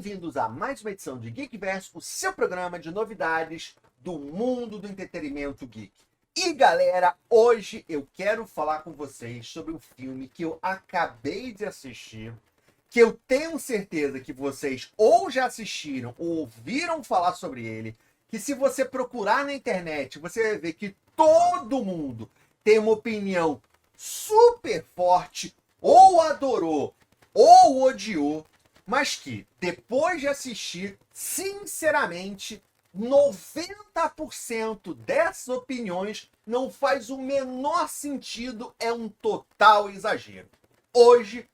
Bem-vindos a mais uma edição de Geekverse, o seu programa de novidades do mundo do entretenimento geek. E galera, hoje eu quero falar com vocês sobre um filme que eu acabei de assistir, que eu tenho certeza que vocês ou já assistiram ou ouviram falar sobre ele, que se você procurar na internet, você vai ver que todo mundo tem uma opinião super forte, ou adorou, ou odiou, mas que, depois de assistir, sinceramente, 90% dessas opiniões não faz o menor sentido, é um total exagero. Hoje,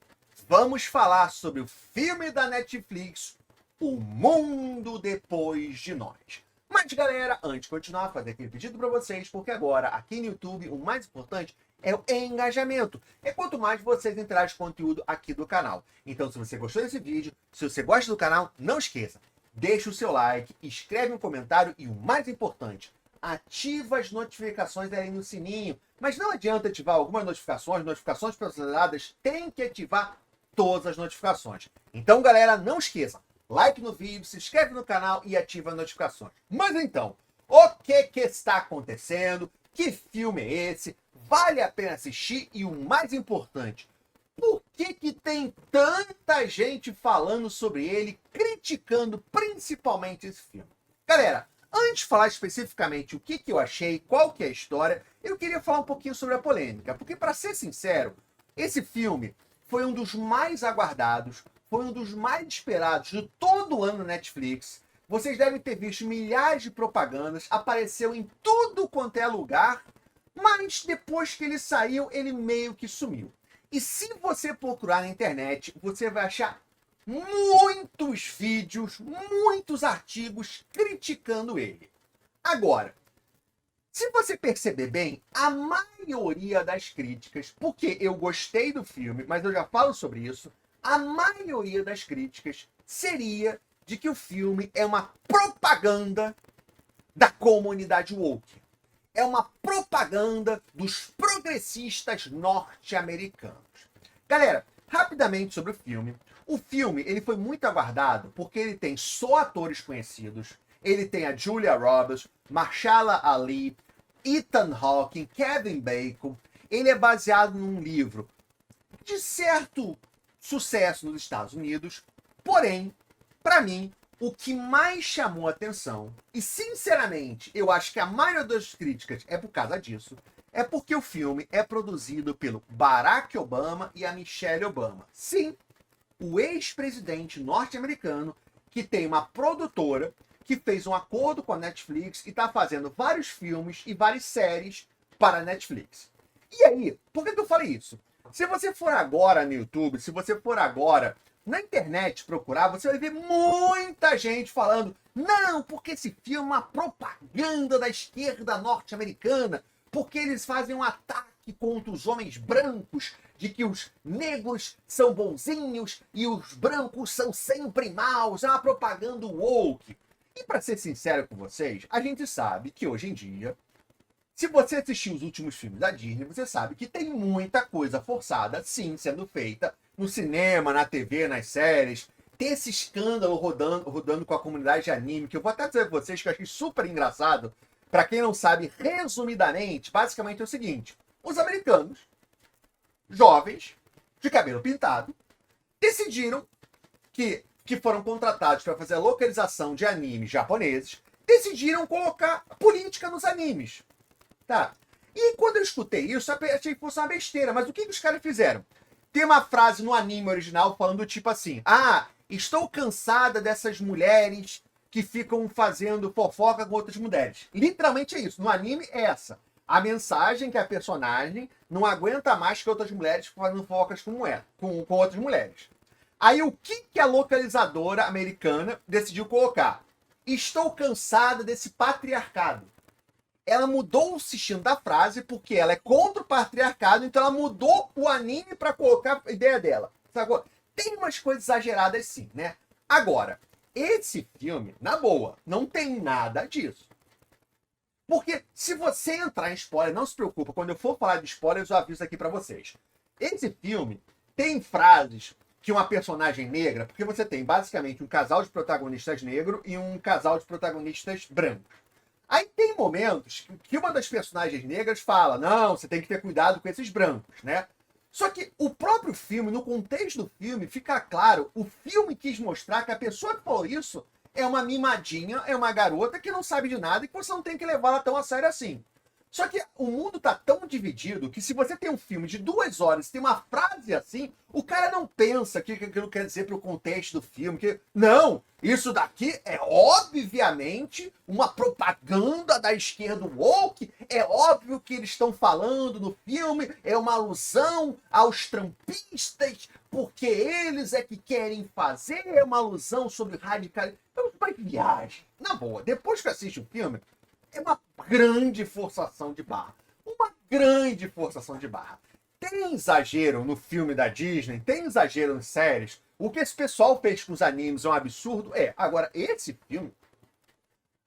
vamos falar sobre o filme da Netflix, O Mundo Depois de Nós. Mas, galera, antes de continuar, fazer aquele pedido para vocês, porque agora, aqui no YouTube, o mais importante é o engajamento. É quanto mais vocês interagem com o conteúdo aqui do canal. Então, se você gostou desse vídeo, se você gosta do canal, não esqueça. Deixa o seu like, escreve um comentário e o mais importante, ativa as notificações aí no sininho. Mas não adianta ativar algumas notificações personalizadas, tem que ativar todas as notificações. Então, galera, não esqueça. Like no vídeo, se inscreve no canal e ativa as notificações. Mas então, o que está acontecendo? Que filme é esse? Vale a pena assistir? E o mais importante, por que tem tanta gente falando sobre ele, criticando principalmente esse filme? Galera, antes de falar especificamente o que eu achei, qual que é a história, eu queria falar um pouquinho sobre a polêmica. Porque, para ser sincero, esse filme foi um dos mais aguardados, foi um dos mais esperados de todo o ano na Netflix. Vocês devem ter visto milhares de propagandas, apareceu em tudo quanto é lugar, mas depois que ele saiu, ele meio que sumiu. E se você procurar na internet, você vai achar muitos vídeos, muitos artigos criticando ele. Agora, se você perceber bem, a maioria das críticas, porque eu gostei do filme, mas eu já falo sobre isso, a maioria das críticas seria de que o filme é uma propaganda da comunidade woke. É uma propaganda dos progressistas norte-americanos. Galera, rapidamente sobre o filme. O filme ele foi muito aguardado porque ele tem só atores conhecidos. Ele tem a Julia Roberts, Mahershala Ali, Ethan Hawke, Kevin Bacon. Ele é baseado num livro de certo sucesso nos Estados Unidos. Porém, para mim, o que mais chamou a atenção, e sinceramente eu acho que a maioria das críticas é por causa disso, é porque o filme é produzido pelo Barack Obama e a Michelle Obama. Sim, o ex-presidente norte-americano que tem uma produtora que fez um acordo com a Netflix e está fazendo vários filmes e várias séries para a Netflix. E aí, por que eu falei isso? Se você for agora no YouTube, se você for agora na internet procurar, você vai ver muita gente falando não, porque esse filme é uma propaganda da esquerda norte-americana, porque eles fazem um ataque contra os homens brancos, de que os negros são bonzinhos e os brancos são sempre maus, é uma propaganda woke. E para ser sincero com vocês, a gente sabe que hoje em dia, se você assistir os últimos filmes da Disney, você sabe que tem muita coisa forçada, sim, sendo feita no cinema, na TV, nas séries. Tem esse escândalo rodando com a comunidade de anime, que eu vou até dizer pra vocês que eu achei super engraçado. Pra quem não sabe, resumidamente, basicamente é o seguinte. Os americanos, jovens, de cabelo pintado, decidiram que foram contratados para fazer a localização de animes japoneses, decidiram colocar política nos animes. Tá? E quando eu escutei isso, eu achei que fosse uma besteira. Mas o que os caras fizeram? Tem uma frase no anime original falando tipo assim: ah, estou cansada dessas mulheres que ficam fazendo fofoca com outras mulheres. Literalmente é isso. No anime é essa. A mensagem que a personagem não aguenta mais que outras mulheres fazendo fofocas com outras mulheres. Aí o que a localizadora americana decidiu colocar? Estou cansada desse patriarcado. Ela mudou o sentido da frase porque ela é contra o patriarcado, então ela mudou o anime para colocar a ideia dela. Sacou? Tem umas coisas exageradas sim, né? Agora, esse filme, na boa, não tem nada disso. Porque se você entrar em spoiler, não se preocupa, quando eu for falar de spoilers eu aviso aqui para vocês. Esse filme tem frases que uma personagem negra, porque você tem basicamente um casal de protagonistas negro e um casal de protagonistas brancos. Aí tem momentos que uma das personagens negras fala, não, você tem que ter cuidado com esses brancos, né? Só que o próprio filme, no contexto do filme, fica claro, o filme quis mostrar que a pessoa que falou isso é uma mimadinha, é uma garota que não sabe de nada e que você não tem que levá-la tão a sério assim. Só que o mundo tá tão dividido que se você tem um filme de 2 horas e tem uma frase assim, o cara não pensa que aquilo quer dizer pro contexto do filme. Que não, isso daqui é obviamente uma propaganda da esquerda woke, é óbvio que eles estão falando no filme, é uma alusão aos trumpistas, porque eles é que querem fazer, é uma alusão sobre radicalismo. Mas viagem, na boa, depois que assiste o filme, é uma grande forçação de barra. Uma grande forçação de barra. Tem exagero no filme da Disney, tem exagero nas séries. O que esse pessoal fez com os animes é um absurdo. Agora, esse filme,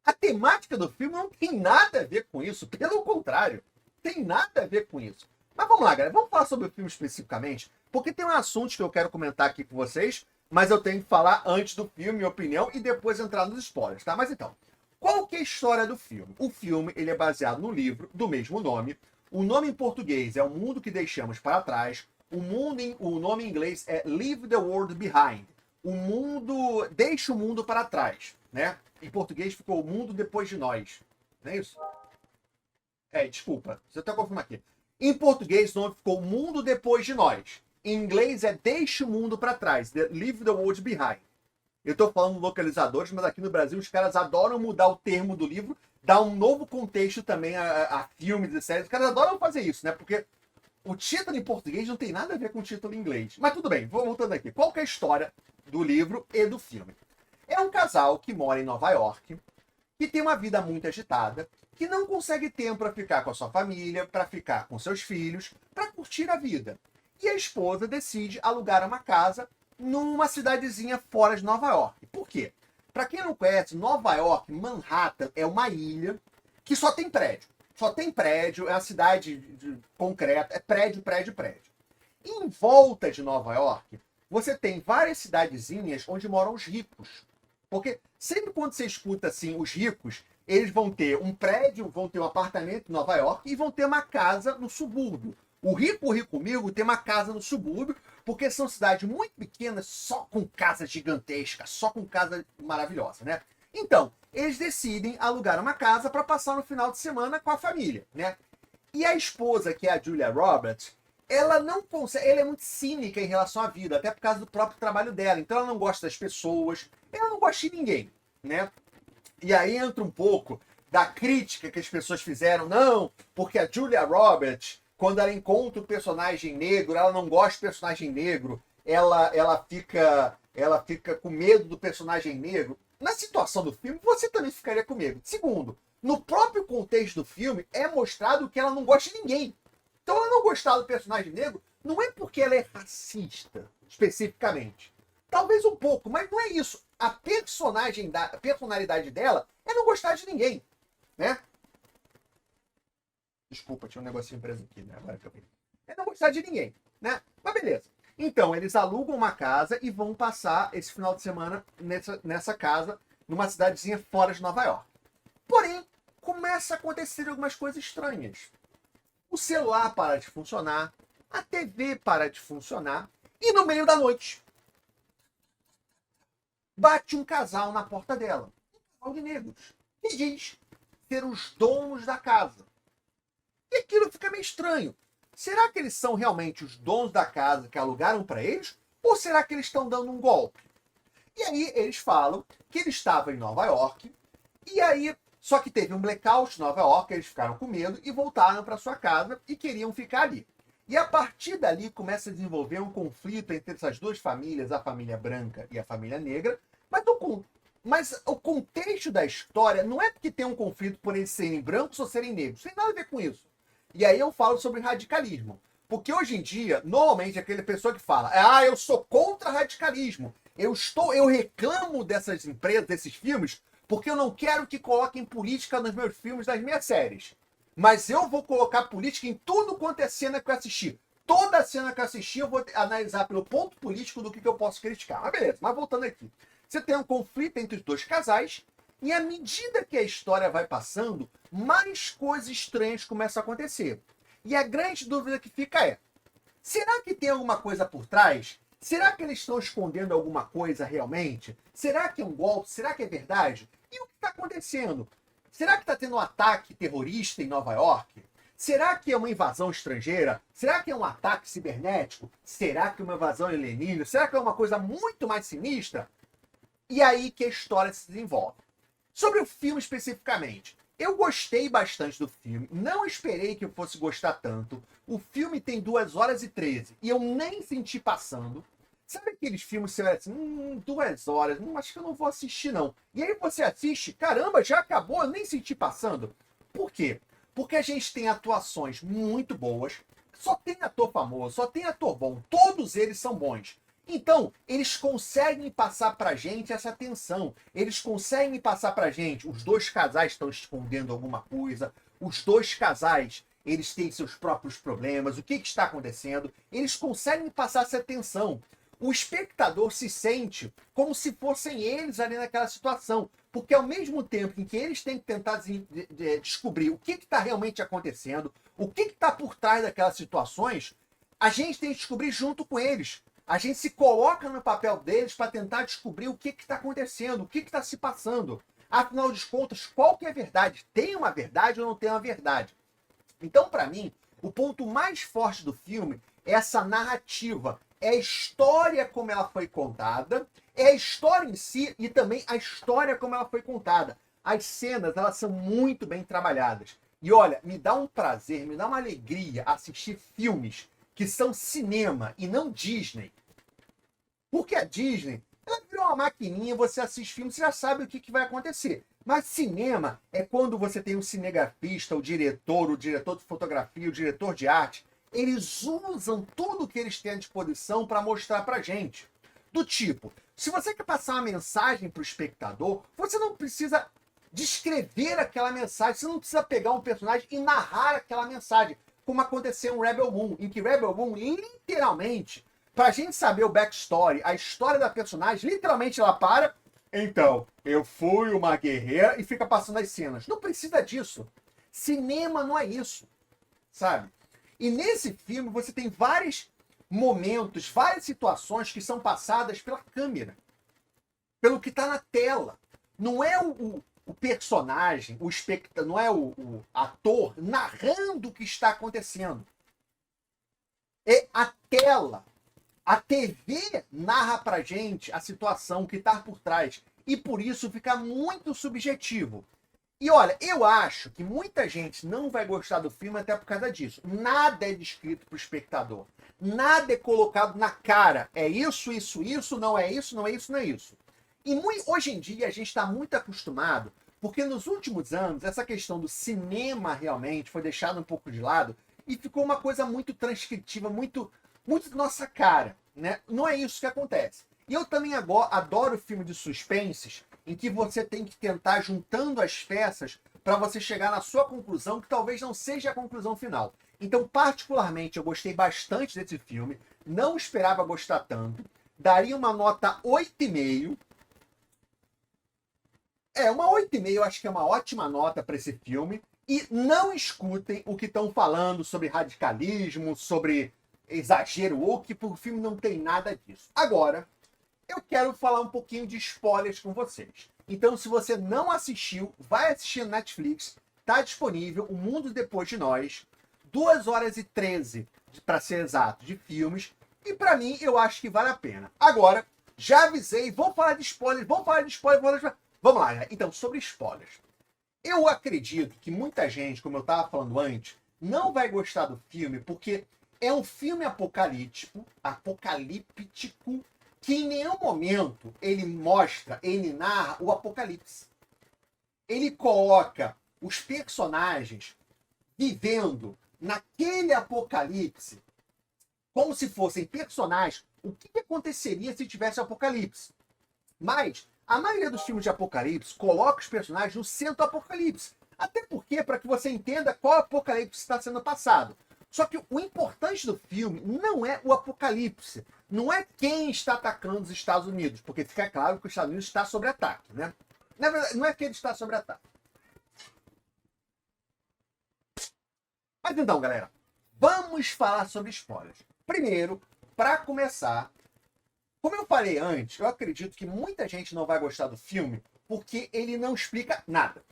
a temática do filme não tem nada a ver com isso. Pelo contrário, tem nada a ver com isso. Mas vamos lá, galera. Vamos falar sobre o filme especificamente, porque tem um assunto que eu quero comentar aqui com vocês, mas eu tenho que falar antes do filme, minha opinião, e depois entrar nos spoilers, tá? Mas então, qual que é a história do filme? O filme ele é baseado no livro do mesmo nome. O nome em português é O Mundo que Deixamos para Trás. O nome em inglês é Leave the World Behind. O mundo, deixa o mundo para trás, né? Em português ficou O Mundo Depois de Nós. Não é isso? Desculpa. Deixa eu até confirmar aqui. Em português o nome ficou O Mundo Depois de Nós. Em inglês é Deixa o Mundo para Trás. Leave the World Behind. Eu tô falando localizadores, mas aqui no Brasil os caras adoram mudar o termo do livro, dar um novo contexto também a filmes e séries. Os caras adoram fazer isso, né? Porque o título em português não tem nada a ver com o título em inglês. Mas tudo bem, vou voltando aqui. Qual que é a história do livro e do filme? É um casal que mora em Nova York, que tem uma vida muito agitada, que não consegue tempo para ficar com a sua família, para ficar com seus filhos, para curtir a vida. E a esposa decide alugar uma casa numa cidadezinha fora de Nova York. Por quê? Para quem não conhece, Nova York, Manhattan, é uma ilha que só tem prédio. Só tem prédio, é uma cidade de concreto, é prédio, prédio, prédio. E em volta de Nova York, você tem várias cidadezinhas onde moram os ricos. Porque sempre quando você escuta assim, os ricos, eles vão ter um prédio, vão ter um apartamento em Nova York e vão ter uma casa no subúrbio. O rico amigo tem uma casa no subúrbio, porque são cidades muito pequenas, só com casa gigantesca, só com casa maravilhosa, né? Então, eles decidem alugar uma casa para passar no final de semana com a família, né? E a esposa, que é a Julia Roberts, ela não consegue, ela é muito cínica em relação à vida, até por causa do próprio trabalho dela. Então ela não gosta das pessoas, ela não gosta de ninguém, né? E aí entra um pouco da crítica que as pessoas fizeram, não, porque a Julia Roberts, quando ela encontra o personagem negro, ela não gosta do personagem negro, ela fica com medo do personagem negro. Na situação do filme, você também ficaria com medo. Segundo, no próprio contexto do filme, é mostrado que ela não gosta de ninguém. Então ela não gostar do personagem negro não é porque ela é racista, especificamente. Talvez um pouco, mas não é isso. A personalidade dela é não gostar de ninguém, né? Desculpa, tinha um negocinho preso aqui, né? Agora que eu vi. É não gostar de ninguém, né? Mas beleza. Então, eles alugam uma casa e vão passar esse final de semana nessa casa, numa cidadezinha fora de Nova York. Porém, começa a acontecer algumas coisas estranhas. O celular para de funcionar, a TV para de funcionar, e no meio da noite, bate um casal na porta dela. Um casal de negros. E diz ser os donos da casa. E aquilo fica meio estranho. Será que eles são realmente os donos da casa que alugaram para eles? Ou será que eles estão dando um golpe? E aí eles falam que eles estavam em Nova York. E aí, só que teve um blackout em Nova York, eles ficaram com medo e voltaram para sua casa e queriam ficar ali. E a partir dali começa a desenvolver um conflito entre essas duas famílias, a família branca e a família negra. Mas o contexto da história não é porque tem um conflito por eles serem brancos ou serem negros. Não tem nada a ver com isso. E aí eu falo sobre radicalismo. Porque hoje em dia, normalmente, aquela pessoa que fala, eu sou contra radicalismo. Eu reclamo dessas empresas, desses filmes, porque eu não quero que coloquem política nos meus filmes, nas minhas séries. Mas eu vou colocar política em tudo quanto é cena que eu assistir. toda cena que eu assisti, eu vou analisar pelo ponto político do que eu posso criticar. Mas beleza, mas voltando aqui. Você tem um conflito entre os dois casais, e à medida que a história vai passando, mais coisas estranhas começam a acontecer. E a grande dúvida que fica é: será que tem alguma coisa por trás? Será que eles estão escondendo alguma coisa realmente? Será que é um golpe? Será que é verdade? E o que está acontecendo? Será que está tendo um ataque terrorista em Nova York? Será que é uma invasão estrangeira? Será que é um ataque cibernético? Será que é uma invasão alienígena? Será que é uma coisa muito mais sinistra? E aí que a história se desenvolve. Sobre o filme especificamente, eu gostei bastante do filme, não esperei que eu fosse gostar tanto. O filme tem 2 horas e 13 e eu nem senti passando. Sabe aqueles filmes que você vai assim, 2 horas, acho que eu não vou assistir não. E aí você assiste, caramba, já acabou, eu nem senti passando. Por quê? Porque a gente tem atuações muito boas, só tem ator famoso, só tem ator bom, todos eles são bons. Então, eles conseguem passar pra gente essa tensão. Eles conseguem passar pra gente, os dois casais estão escondendo alguma coisa, os dois casais, eles têm seus próprios problemas, o que está acontecendo. Eles conseguem passar essa tensão. O espectador se sente como se fossem eles ali naquela situação. Porque ao mesmo tempo em que eles têm que tentar descobrir o que está realmente acontecendo, o que está por trás daquelas situações, a gente tem que descobrir junto com eles. A gente se coloca no papel deles para tentar descobrir o que está acontecendo, o que está se passando. Afinal de contas, qual que é a verdade? Tem uma verdade ou não tem uma verdade? Então, para mim, o ponto mais forte do filme é essa narrativa. É a história como ela foi contada, é a história em si e também a história como ela foi contada. As cenas, elas são muito bem trabalhadas. E olha, me dá um prazer, me dá uma alegria assistir filmes que são cinema e não Disney. Porque a Disney, ela virou uma maquininha, você assiste filme, você já sabe o que vai acontecer. Mas cinema é quando você tem um cinegrafista, o diretor de fotografia, o diretor de arte. Eles usam tudo que eles têm à disposição para mostrar pra gente. Do tipo, se você quer passar uma mensagem para o espectador, você não precisa descrever aquela mensagem, você não precisa pegar um personagem e narrar aquela mensagem, como aconteceu em Rebel Moon, em que Rebel Moon, literalmente, pra gente saber o backstory, a história da personagem, literalmente ela para, então, eu fui uma guerreira e fica passando as cenas. Não precisa disso. Cinema não é isso, sabe? E nesse filme você tem vários momentos, várias situações que são passadas pela câmera, pelo que está na tela. Não é o personagem, o espectador, não é o ator narrando o que está acontecendo. É a tela. A TV narra pra gente a situação que está por trás. E por isso fica muito subjetivo. E olha, eu acho que muita gente não vai gostar do filme até por causa disso. Nada é descrito pro espectador. Nada é colocado na cara. É isso, isso, não é isso, não é isso, não é isso. E hoje em dia a gente está muito acostumado, porque nos últimos anos essa questão do cinema realmente foi deixada um pouco de lado e ficou uma coisa muito transcritiva, muito nossa cara, né? Não é isso que acontece. E eu também adoro filme de suspenses, em que você tem que tentar juntando as peças para você chegar na sua conclusão, que talvez não seja a conclusão final. Então, particularmente, eu gostei bastante desse filme, não esperava gostar tanto, daria uma nota 8,5. Uma 8,5 eu acho que é uma ótima nota para esse filme. E não escutem o que estão falando sobre radicalismo, sobre exagero woke, porque o filme não tem nada disso. Agora, eu quero falar um pouquinho de spoilers com vocês. Então, se você não assistiu, vai assistir no Netflix. Está disponível O Mundo Depois de Nós. 2 horas e 13, para ser exato, de filmes. E para mim, eu acho que vale a pena. Agora, já avisei, vamos falar de spoilers, Vamos lá, então, sobre spoilers. Eu acredito que muita gente, como eu estava falando antes, não vai gostar do filme porque é um filme apocalíptico, que em nenhum momento ele narra o apocalipse. Ele coloca os personagens vivendo naquele apocalipse como se fossem personagens. O que aconteceria se tivesse apocalipse? Mas a maioria dos filmes de apocalipse coloca os personagens no centro do apocalipse. Até porque, para que você entenda qual apocalipse está sendo passado. Só que o importante do filme não é o apocalipse, não é quem está atacando os Estados Unidos, porque fica claro que os Estados Unidos está sob ataque, né? Na verdade, não é que ele está sob ataque. Mas então, galera, vamos falar sobre spoilers. Primeiro, para começar, como eu falei antes, eu acredito que muita gente não vai gostar do filme porque ele não explica nada.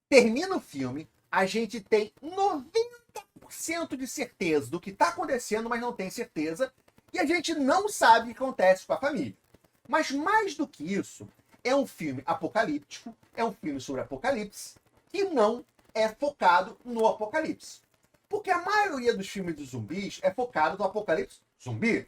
Termina o filme, a gente tem 90% de certeza do que está acontecendo, mas não tem certeza, e a gente não sabe o que acontece com a família. Mas mais do que isso, é um filme apocalíptico, é um filme sobre apocalipse, e não é focado no apocalipse. Porque a maioria dos filmes de zumbis é focado no apocalipse zumbi.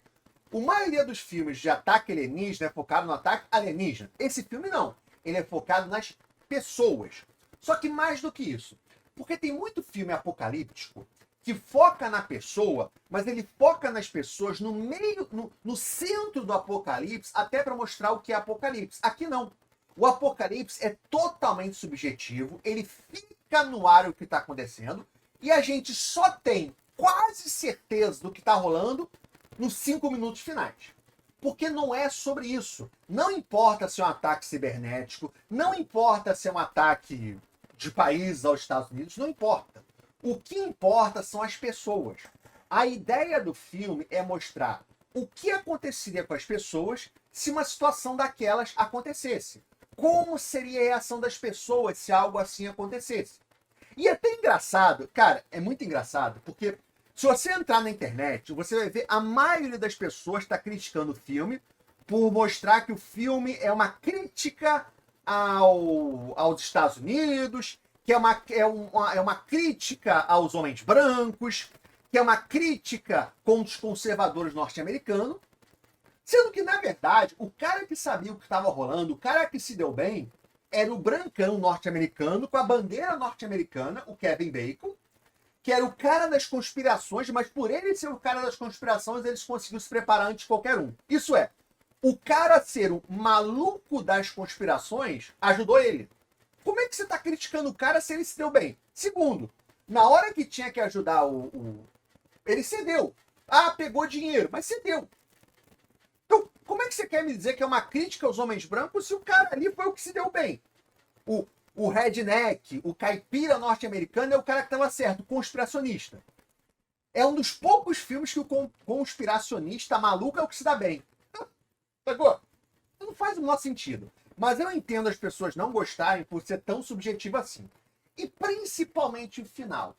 A maioria dos filmes de ataque alienígena é focado no ataque alienígena. Esse filme não. Ele é focado nas pessoas. Só que mais do que isso. Porque tem muito filme apocalíptico que foca na pessoa, mas ele foca nas pessoas no meio, no centro do apocalipse, até para mostrar o que é apocalipse. Aqui não. O apocalipse é totalmente subjetivo, ele fica no ar o que está acontecendo, e a gente só tem quase certeza do que está rolando nos 5 minutos finais. Porque não é sobre isso. Não importa se é um ataque cibernético, não importa se é um ataque de país aos Estados Unidos, não importa. O que importa são as pessoas. A ideia do filme é mostrar o que aconteceria com as pessoas se uma situação daquelas acontecesse. Como seria a reação das pessoas se algo assim acontecesse. E é até engraçado, cara, é muito engraçado, porque se você entrar na internet, você vai ver a maioria das pessoas está criticando o filme por mostrar que o filme é uma crítica aos Estados Unidos, que é uma crítica aos homens brancos, que é uma crítica contra os conservadores norte-americanos, sendo que, na verdade, o cara que sabia o que estava rolando, o cara que se deu bem, era o brancão norte-americano com a bandeira norte-americana, o Kevin Bacon, que era o cara das conspirações, mas por ele ser o cara das conspirações, eles conseguiram se preparar antes de qualquer um. Isso é, o cara ser o maluco das conspirações ajudou ele. Como é que você está criticando o cara se ele se deu bem? Segundo, na hora que tinha que ajudar ele cedeu. Ah, pegou dinheiro, mas cedeu. Então, como é que você quer me dizer que é uma crítica aos homens brancos se o cara ali foi o que se deu bem? O redneck, o caipira norte-americano é o cara que estava certo, o conspiracionista. É um dos poucos filmes que o conspiracionista maluco é o que se dá bem. Pegou? Não faz o menor sentido. Mas eu entendo as pessoas não gostarem por ser tão subjetivo assim. E principalmente o final.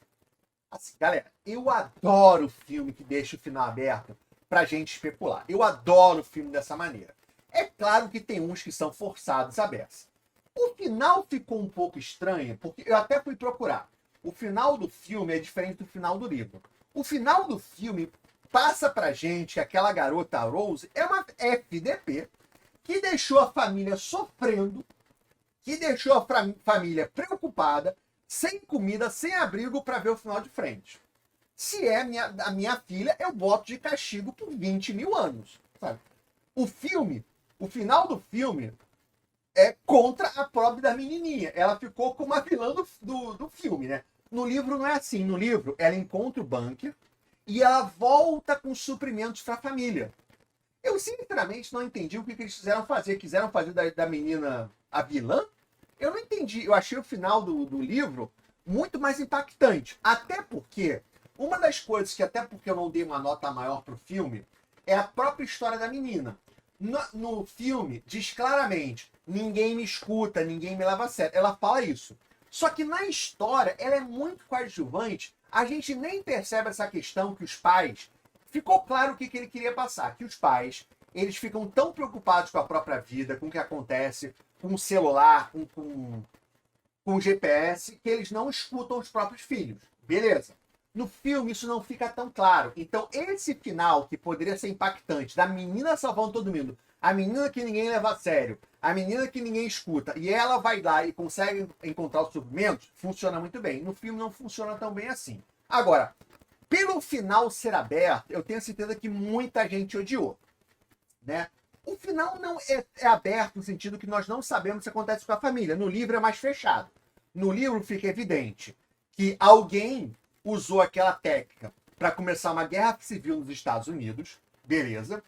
Assim, galera, eu adoro filme que deixa o final aberto pra gente especular. Eu adoro filme dessa maneira. É claro que tem uns que são forçados à beça. O final ficou um pouco estranho, porque eu até fui procurar. O final do filme é diferente do final do livro. O final do filme passa pra gente que aquela garota Rose é uma FDP que deixou a família sofrendo, que deixou a família preocupada, sem comida, sem abrigo para ver o final de frente. Se é a minha filha, eu boto de castigo por 20 mil anos. Sabe? O final do filme é contra a própria da menininha. Ela ficou como a vilã do filme, né? No livro não é assim. No livro, ela encontra o bunker e ela volta com suprimentos para a família. Eu, sinceramente, não entendi o que eles quiseram fazer. Quiseram fazer da menina a vilã? Eu não entendi. Eu achei o final do livro muito mais impactante. Até porque, uma das coisas que, até porque eu não dei uma nota maior pro filme, é a própria história da menina. No filme, diz claramente, ninguém me escuta, ninguém me leva a sério. Ela fala isso. Só que na história, ela é muito coadjuvante. A gente nem percebe essa questão que os pais... Ficou claro o que ele queria passar. Que os pais, eles ficam tão preocupados com a própria vida, com o que acontece, com o celular, com o GPS, que eles não escutam os próprios filhos. Beleza. No filme, isso não fica tão claro. Então, esse final, que poderia ser impactante, da menina salvando todo mundo, a menina que ninguém leva a sério, a menina que ninguém escuta, e ela vai lá e consegue encontrar os suprimentos, funciona muito bem. No filme não funciona tão bem assim. Agora, pelo final ser aberto, eu tenho certeza que muita gente odiou, né? O final não é aberto no sentido que nós não sabemos o que acontece com a família. No livro é mais fechado. No livro fica evidente que alguém usou aquela técnica para começar uma guerra civil nos Estados Unidos, beleza?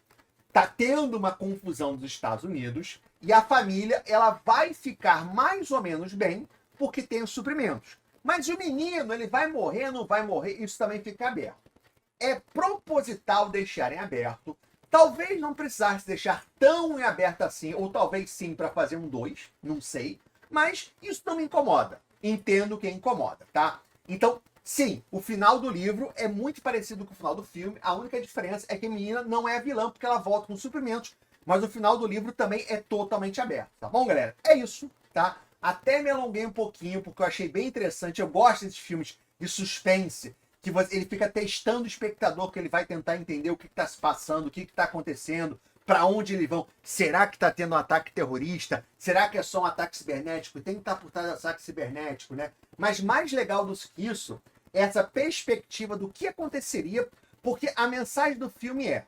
Tá tendo uma confusão nos Estados Unidos e a família ela vai ficar mais ou menos bem porque tem os suprimentos. Mas o menino, ele vai morrer, não vai morrer, isso também fica aberto. É proposital deixar em aberto. Talvez não precisasse deixar tão em aberto assim, ou talvez sim para fazer um 2, não sei. Mas isso não me incomoda. Entendo que incomoda, tá? Então, sim, o final do livro é muito parecido com o final do filme. A única diferença é que a menina não é a vilã, porque ela volta com suprimentos. Mas o final do livro também é totalmente aberto, tá bom, galera? É isso, tá? Até me alonguei um pouquinho, porque eu achei bem interessante. Eu gosto desses filmes de suspense, que ele fica testando o espectador, que ele vai tentar entender o que está se passando, o que está acontecendo, para onde eles vão. Será que está tendo um ataque terrorista? Será que é só um ataque cibernético? Tem que estar por trás do ataque cibernético, né? Mas mais legal do que isso é essa perspectiva do que aconteceria, porque a mensagem do filme é: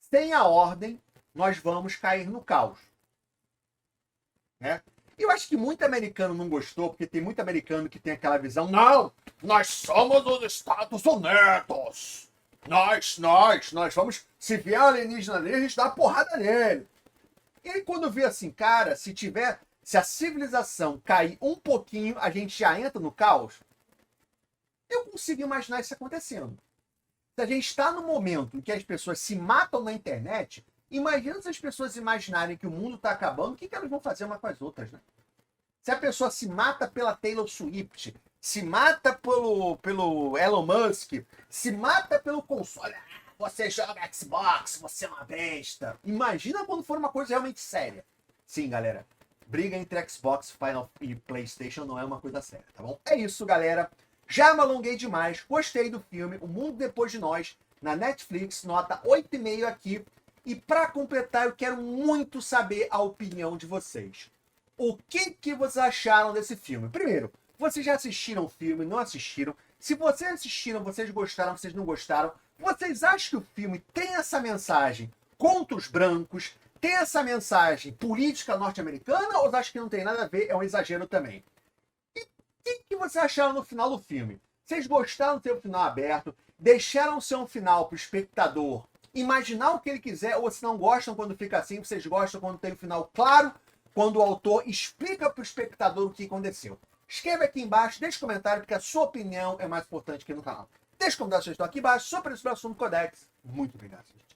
sem a ordem, nós vamos cair no caos. Né? Eu acho que muito americano não gostou, porque tem muito americano que tem aquela visão: não, nós somos os Estados Unidos. Nós vamos, se vier alienígena ali, a gente dá uma porrada nele. E aí quando vê assim, cara, se a civilização cair um pouquinho, a gente já entra no caos. Eu consigo imaginar isso acontecendo. Se a gente está no momento em que as pessoas se matam na internet, imagina se as pessoas imaginarem que o mundo está acabando, o que elas vão fazer umas com as outras, né? Se a pessoa se mata pela Taylor Swift, se mata pelo Elon Musk, se mata pelo console, você joga Xbox, você é uma besta. Imagina quando for uma coisa realmente séria. Sim, galera, briga entre Xbox, Final e PlayStation não é uma coisa séria, tá bom? É isso, galera. Já me alonguei demais, gostei do filme, O Mundo Depois de Nós, na Netflix, nota 8,5 aqui. E para completar, eu quero muito saber a opinião de vocês. O que vocês acharam desse filme? Primeiro, vocês já assistiram o filme, não assistiram? Se vocês assistiram, vocês gostaram, vocês não gostaram? Vocês acham que o filme tem essa mensagem contra os brancos? Tem essa mensagem política norte-americana? Ou acham que não tem nada a ver, é um exagero também? E o que vocês acharam no final do filme? Vocês gostaram de ter o final aberto? Deixaram ser um final para o espectador imaginar o que ele quiser? Ou se não gostam quando fica assim, vocês gostam quando tem o final claro? Quando o autor explica para o espectador o que aconteceu. Escreva aqui embaixo, deixe comentário, porque a sua opinião é mais importante aqui no canal. Deixe comentário se vocês estão aqui embaixo, sobre esse assunto Codex. Muito obrigado, gente.